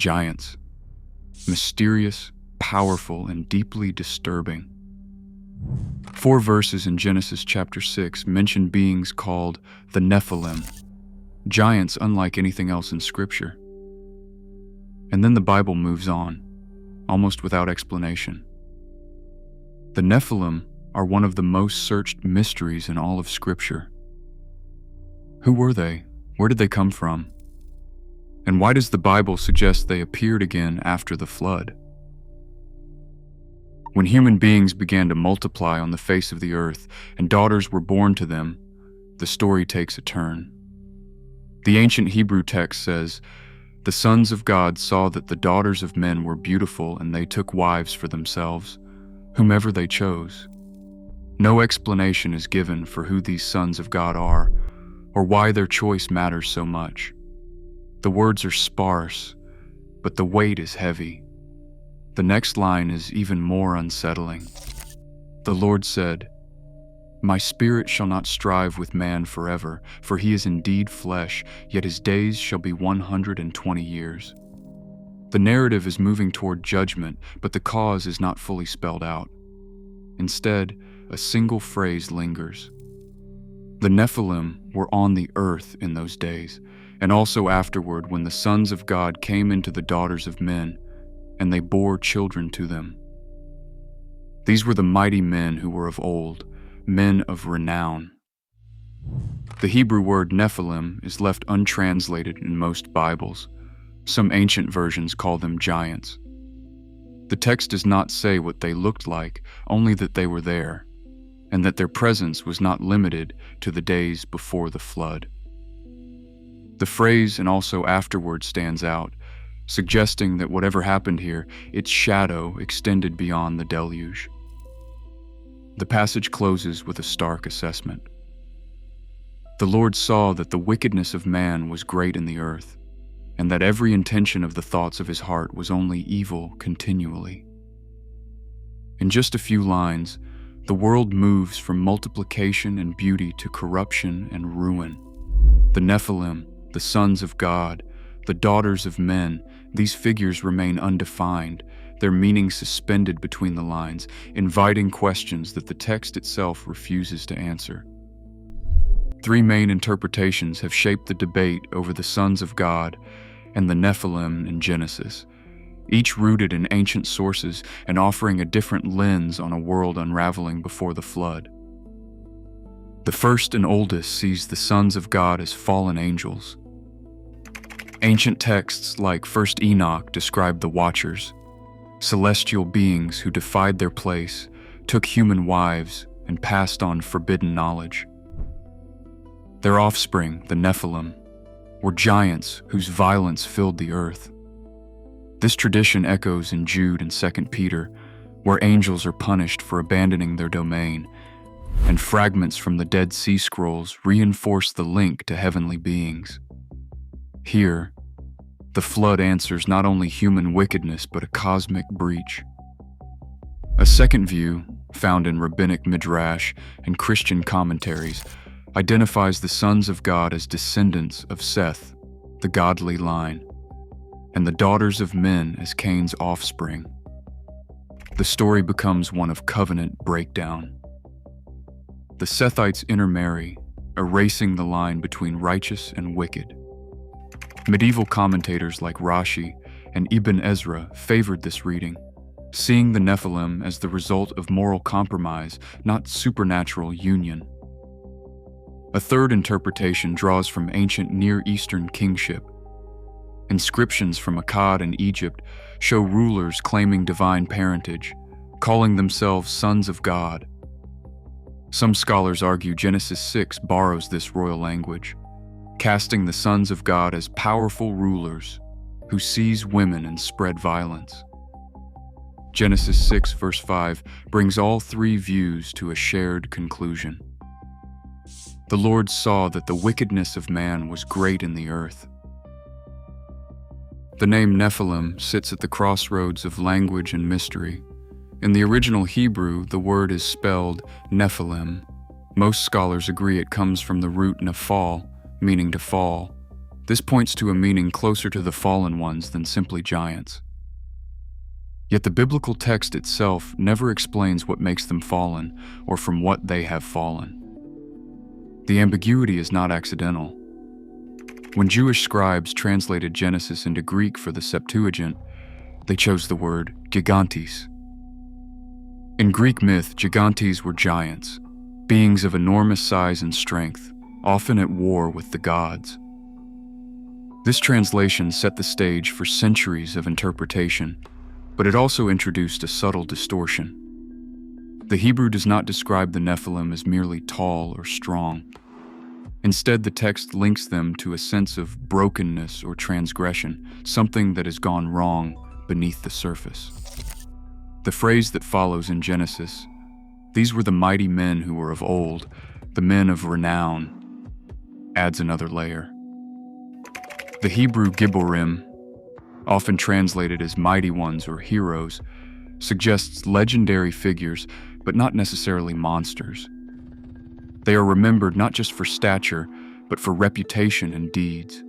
giants. Mysterious, powerful, and deeply disturbing. 4 verses in Genesis chapter 6 mention beings called the Nephilim, giants unlike anything else in Scripture. And then the Bible moves on, almost without explanation. The Nephilim are one of the most searched mysteries in all of Scripture. Who were they? Where did they come from? And why does the Bible suggest they appeared again after the flood? When human beings began to multiply on the face of the earth and daughters were born to them, the story takes a turn. The ancient Hebrew text says, "The sons of God saw that the daughters of men were beautiful, and they took wives for themselves, whomever they chose." No explanation is given for who these sons of God are, or why their choice matters so much. The words are sparse, but the weight is heavy. The next line is even more unsettling. The Lord said, "My spirit shall not strive with man forever, for he is indeed flesh, yet his days shall be 120 years." The narrative is moving toward judgment, but the cause is not fully spelled out. Instead, a single phrase lingers. The Nephilim were on the earth in those days, and also afterward when the sons of God came into the daughters of men, and they bore children to them. These were the mighty men who were of old, men of renown. The Hebrew word Nephilim is left untranslated in most Bibles. Some ancient versions call them giants. The text does not say what they looked like, only that they were there, and that their presence was not limited to the days before the flood. The phrase "and also afterward" stands out, suggesting that whatever happened here, its shadow extended beyond the deluge. The passage closes with a stark assessment. "The Lord saw that the wickedness of man was great in the earth, and that every intention of the thoughts of his heart was only evil continually." In just a few lines, the world moves from multiplication and beauty to corruption and ruin. The Nephilim, the sons of God, the daughters of men, these figures remain undefined, their meaning suspended between the lines, inviting questions that the text itself refuses to answer. 3 main interpretations have shaped the debate over the sons of God and the Nephilim in Genesis, each rooted in ancient sources and offering a different lens on a world unraveling before the flood. The first and oldest sees the sons of God as fallen angels. Ancient texts like 1 Enoch describe the Watchers, celestial beings who defied their place, took human wives, and passed on forbidden knowledge. Their offspring, the Nephilim, were giants whose violence filled the earth. This tradition echoes in Jude and 2 Peter, where angels are punished for abandoning their domain, and fragments from the Dead Sea Scrolls reinforce the link to heavenly beings. Here, the flood answers not only human wickedness but a cosmic breach. A second view, found in rabbinic midrash and Christian commentaries, identifies the sons of God as descendants of Seth, the godly line, and the daughters of men as Cain's offspring. The story becomes one of covenant breakdown. The Sethites intermarry, erasing the line between righteous and wicked. Medieval commentators like Rashi and Ibn Ezra favored this reading, seeing the Nephilim as the result of moral compromise, not supernatural union. A third interpretation draws from ancient Near Eastern kingship. Inscriptions from Akkad and Egypt show rulers claiming divine parentage, calling themselves sons of God. Some scholars argue Genesis 6 borrows this royal language, casting the sons of God as powerful rulers who seize women and spread violence. Genesis 6 verse 5 brings all 3 views to a shared conclusion. The Lord saw that the wickedness of man was great in the earth. The name Nephilim sits at the crossroads of language and mystery. In the original Hebrew, the word is spelled Nephilim. Most scholars agree it comes from the root nephal, meaning to fall. This points to a meaning closer to the fallen ones than simply giants. Yet the biblical text itself never explains what makes them fallen or from what they have fallen. The ambiguity is not accidental. When Jewish scribes translated Genesis into Greek for the Septuagint, they chose the word gigantes. In Greek myth, gigantes were giants, beings of enormous size and strength, often at war with the gods. This translation set the stage for centuries of interpretation, but it also introduced a subtle distortion. The Hebrew does not describe the Nephilim as merely tall or strong. Instead, the text links them to a sense of brokenness or transgression, something that has gone wrong beneath the surface. The phrase that follows in Genesis, "These were the mighty men who were of old, the men of renown," adds another layer. The Hebrew Gibborim, often translated as mighty ones or heroes, suggests legendary figures, but not necessarily monsters. They are remembered not just for stature, but for reputation and deeds.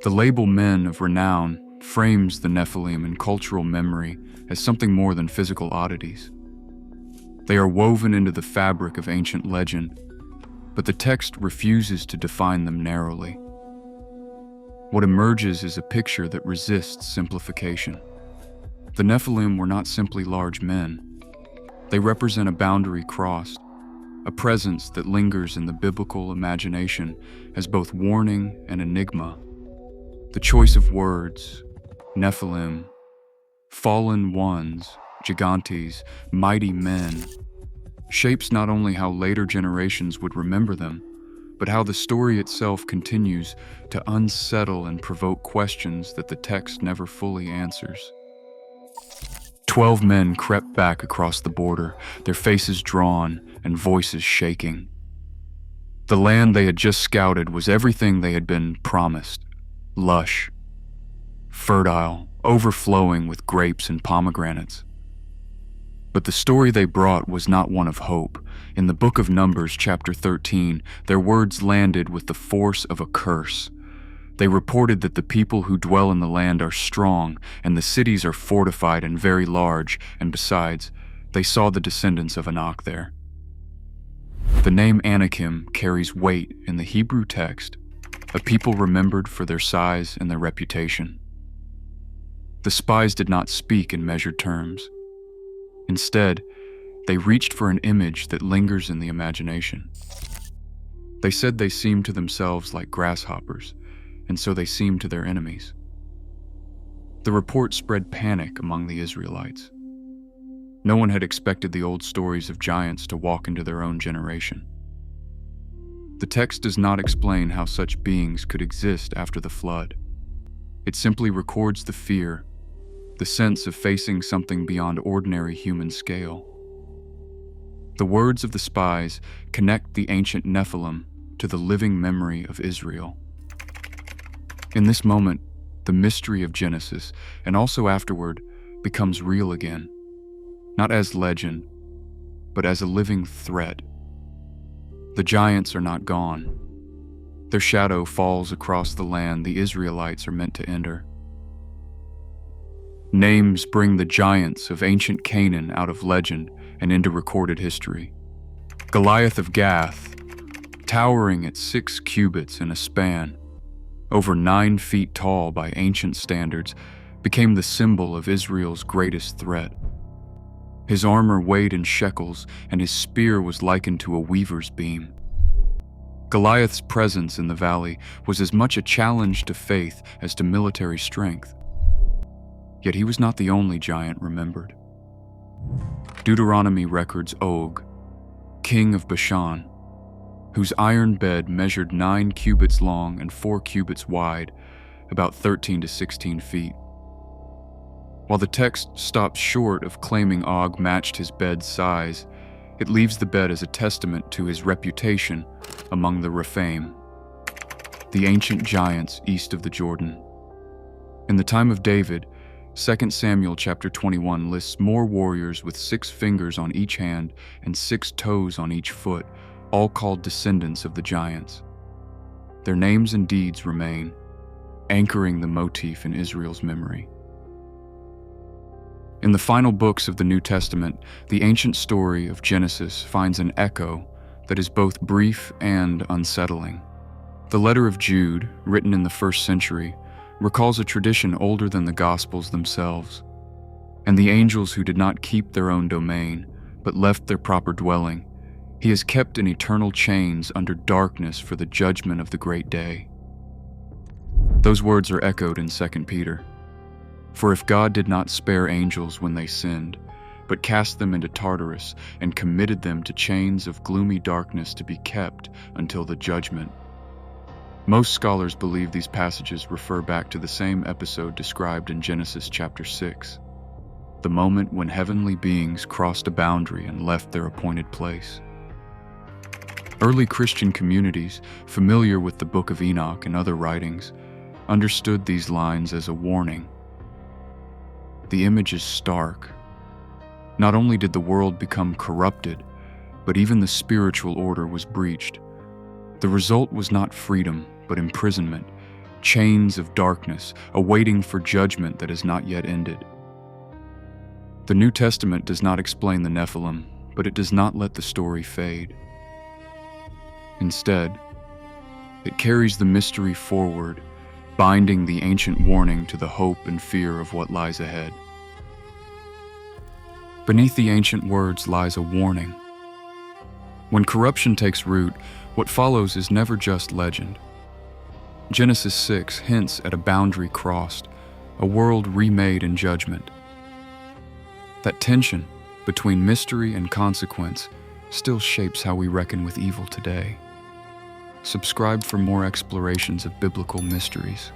The label men of renown frames the Nephilim in cultural memory as something more than physical oddities. They are woven into the fabric of ancient legend, but the text refuses to define them narrowly. What emerges is a picture that resists simplification. The Nephilim were not simply large men. They represent a boundary crossed, a presence that lingers in the biblical imagination as both warning and enigma. The choice of words, Nephilim, fallen ones, gigantes, mighty men, shapes not only how later generations would remember them, but how the story itself continues to unsettle and provoke questions that the text never fully answers. 12 men crept back across the border, their faces drawn and voices shaking. The land they had just scouted was everything they had been promised: lush, fertile, overflowing with grapes and pomegranates. But the story they brought was not one of hope. In the Book of Numbers, chapter 13, their words landed with the force of a curse. They reported that the people who dwell in the land are strong, and the cities are fortified and very large, and besides, they saw the descendants of Enoch there. The name Anakim carries weight in the Hebrew text, a people remembered for their size and their reputation. The spies did not speak in measured terms. Instead, they reached for an image that lingers in the imagination. They said they seemed to themselves like grasshoppers, and so they seemed to their enemies. The report spread panic among the Israelites. No one had expected the old stories of giants to walk into their own generation. The text does not explain how such beings could exist after the flood. It simply records the fear, the sense of facing something beyond ordinary human scale. The words of the spies connect the ancient Nephilim to the living memory of Israel. In this moment, the mystery of Genesis, and also afterward, becomes real again, not as legend, but as a living threat. The giants are not gone. Their shadow falls across the land the Israelites are meant to enter. Names bring the giants of ancient Canaan out of legend and into recorded history. Goliath of Gath, towering at 6 cubits in a span, over 9 feet tall by ancient standards, became the symbol of Israel's greatest threat. His armor weighed in shekels, and his spear was likened to a weaver's beam. Goliath's presence in the valley was as much a challenge to faith as to military strength. Yet he was not the only giant remembered. Deuteronomy records Og, king of Bashan, whose iron bed measured 9 cubits long and 4 cubits wide, about 13 to 16 feet. While the text stops short of claiming Og matched his bed's size, it leaves the bed as a testament to his reputation among the Rephaim, the ancient giants east of the Jordan. In the time of David, 2 Samuel chapter 21 lists more warriors with 6 fingers on each hand and 6 toes on each foot, all called descendants of the giants. Their names and deeds remain, anchoring the motif in Israel's memory. In the final books of the New Testament, the ancient story of Genesis finds an echo that is both brief and unsettling. The letter of Jude, written in the 1st century, recalls a tradition older than the Gospels themselves. And the angels who did not keep their own domain, but left their proper dwelling, he has kept in eternal chains under darkness for the judgment of the great day. Those words are echoed in 2 Peter. For if God did not spare angels when they sinned, but cast them into Tartarus and committed them to chains of gloomy darkness to be kept until the judgment. Most scholars believe these passages refer back to the same episode described in Genesis chapter 6, the moment when heavenly beings crossed a boundary and left their appointed place. Early Christian communities, familiar with the Book of Enoch and other writings, understood these lines as a warning. The image is stark. Not only did the world become corrupted, but even the spiritual order was breached. The result was not freedom, but imprisonment, chains of darkness, awaiting for judgment that has not yet ended. The New Testament does not explain the Nephilim, but it does not let the story fade. Instead, it carries the mystery forward, binding the ancient warning to the hope and fear of what lies ahead. Beneath the ancient words lies a warning. When corruption takes root, what follows is never just legend. Genesis 6 hints at a boundary crossed, a world remade in judgment. That tension between mystery and consequence still shapes how we reckon with evil today. Subscribe for more explorations of biblical mysteries.